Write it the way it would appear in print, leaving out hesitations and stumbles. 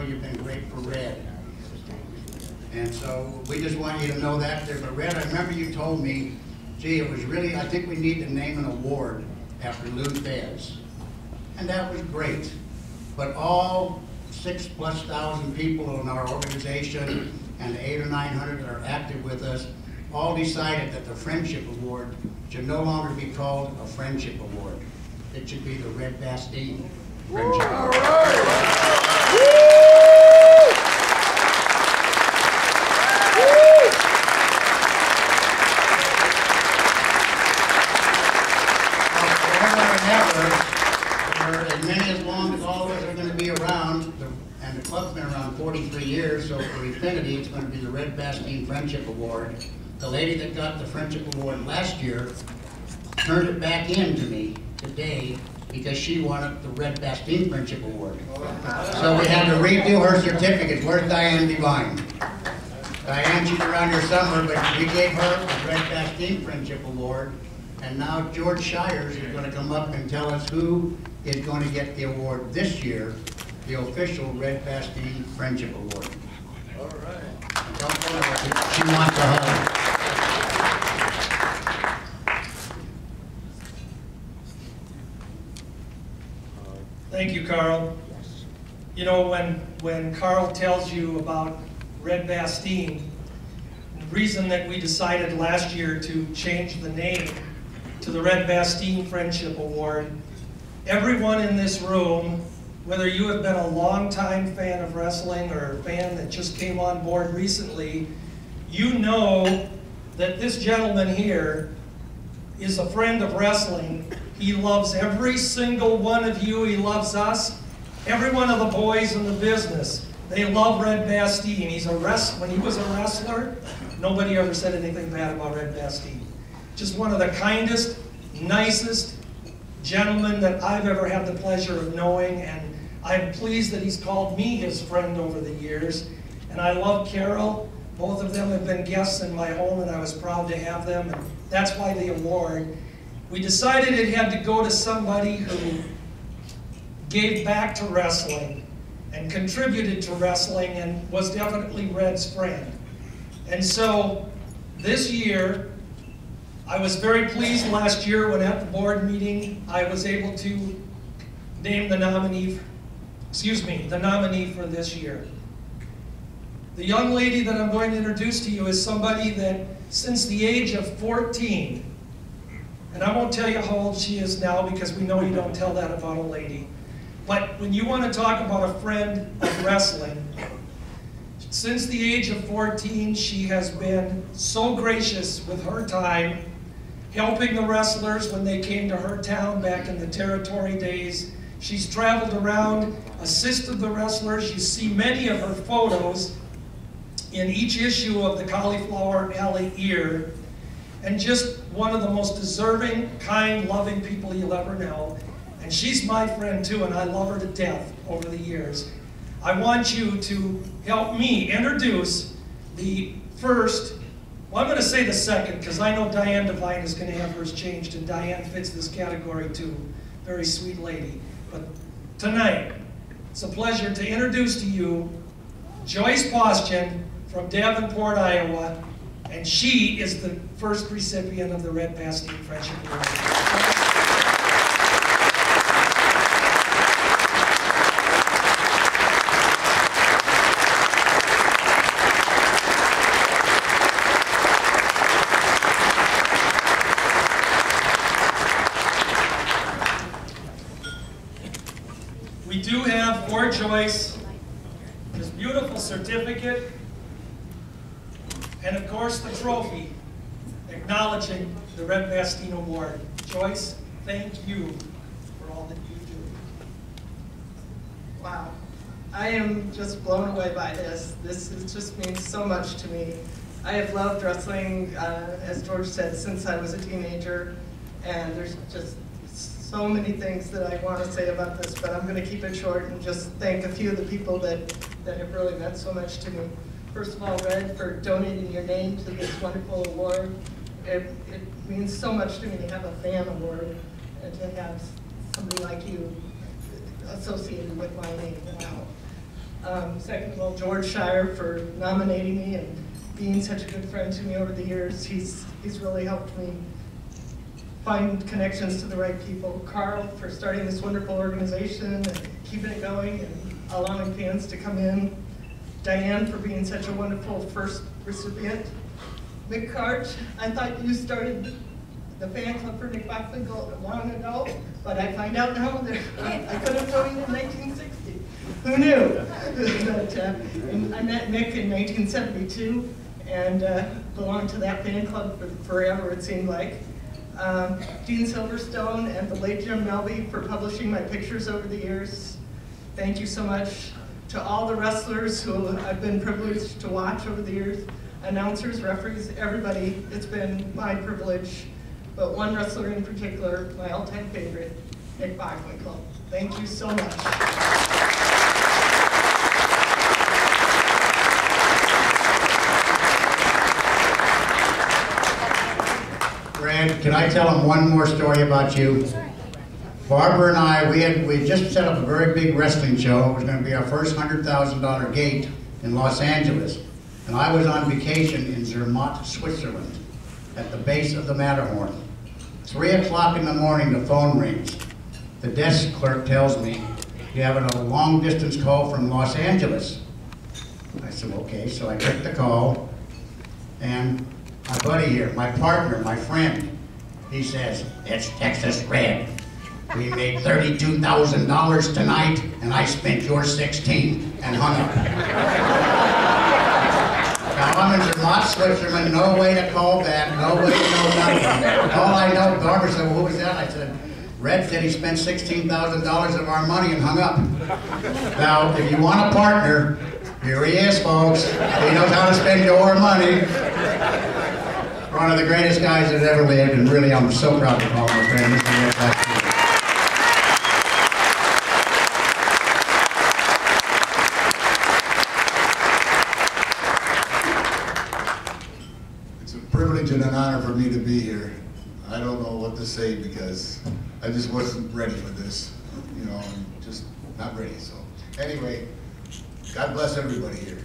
you've been great for Red. And so we just want you to know that there. But Red, I remember you told me, gee, it was really, I think we need to name an award after Lou Fez. And that was great. But all 6,000+ people in our organization and the 800 or 900 that are active with us all decided that the Friendship Award should no longer be called a Friendship Award. It should be the Red Bastien Friendship Award. All right. For as many as long as all of us are going to be around, and the club's been around 43 years, so for infinity, it's going to be the Red Bastien Friendship Award. The lady that got the Friendship Award last year turned it back in to me today because she wanted the Red Bastien Friendship Award. So we had to redo her certificate. Where's Diane Devine? Diane, she's around here somewhere, but we gave her the Red Bastien Friendship Award. And now George Shires is going to come up and tell us who is going to get the award this year, the official Red Bastien Friendship Award. All right. Don't tell her she wants a hug. Thank you, Carl. You know, when Carl tells you about Red Bastien, the reason that we decided last year to change the name to the Red Bastien Friendship Award, everyone in this room, whether you have been a longtime fan of wrestling or a fan that just came on board recently, you know that this gentleman here is a friend of wrestling. He loves every single one of you. He loves us. Every one of the boys in the business, they love Red Bastien. When he was a wrestler, nobody ever said anything bad about Red Bastien. Just one of the kindest, nicest gentlemen that I've ever had the pleasure of knowing, and I'm pleased that he's called me his friend over the years. And I love Carol. Both of them have been guests in my home, and I was proud to have them, and that's why the award. We decided it had to go to somebody who gave back to wrestling and contributed to wrestling and was definitely Red's friend. And so this year, I was very pleased last year when at the board meeting, I was able to name the nominee for this year. The young lady that I'm going to introduce to you is somebody that since the age of 14, and I won't tell you how old she is now because we know you don't tell that about a lady. But when you want to talk about a friend of wrestling, since the age of 14, she has been so gracious with her time, helping the wrestlers when they came to her town back in the territory days. She's traveled around, assisted the wrestlers. You see many of her photos in each issue of the Cauliflower Alley Ear. And just one of the most deserving, kind, loving people you'll ever know. And she's my friend too, and I love her to death over the years. I want you to help me introduce the first, well, I'm going to say the second, because I know Diane Devine is going to have hers changed, and Diane fits this category too. Very sweet lady. But tonight, it's a pleasure to introduce to you Joyce Paustian from Davenport, Iowa. And she is the first recipient of the Red Bastien Friendship Award. We do have for Joyce this beautiful certificate, and of course the trophy acknowledging the Red Bastien Award. Joyce, thank you for all that you do. Wow, I am just blown away by this. Just means so much to me. I have loved wrestling, as George said, since I was a teenager, and there's just so many things that I want to say about this, but I'm going to keep it short and just thank a few of the people that have really meant so much to me. First of all, Red, for donating your name to this wonderful award. It means so much to me to have a fan award and to have somebody like you associated with my name. Wow. Second of all, George Shire for nominating me and being such a good friend to me over the years. He's really helped me find connections to the right people. Carl for starting this wonderful organization and keeping it going and allowing fans to come in. Diane for being such a wonderful first recipient. Mick Karch, I thought you started the fan club for Nick Bachman long ago, but I find out now that I could have joined in 1960. Who knew? But, and I met Mick in 1972 and belonged to that fan club for forever, it seemed like. Dean Silverstone and the late Jim Melby for publishing my pictures over the years. Thank you so much. To all the wrestlers who I've been privileged to watch over the years, announcers, referees, everybody, it's been my privilege. But one wrestler in particular, my all-time favorite, Nick Bachman Club. Thank you so much. Brad, can I tell him one more story about you? Barbara and I, we just set up a very big wrestling show. It was going to be our first $100,000 gate in Los Angeles. And I was on vacation in Zermatt, Switzerland, at the base of the Matterhorn. 3 o'clock in the morning, the phone rings. The desk clerk tells me, "You have a long distance call from Los Angeles." I said, okay, so I took the call, and my buddy here, my partner, my friend, he says, "It's Texas Red. We made $32,000 tonight, and I spent your 16, and hung up. Now I'm in Zermatt, Switzerland, no way to call back, no way to know nothing. All I know, Barbara said, "Well, who was that?" I said, "Red said he spent $16,000 of our money and hung up." Now, if you want a partner, here he is, folks. He knows how to spend your money. One of the greatest guys that ever lived, and really I'm so proud to call him a friend. Mr. Red Bastien. Privilege and an honor for me to be here. I don't know what to say because I just wasn't ready for this. You know, I'm just not ready. So anyway, God bless everybody here.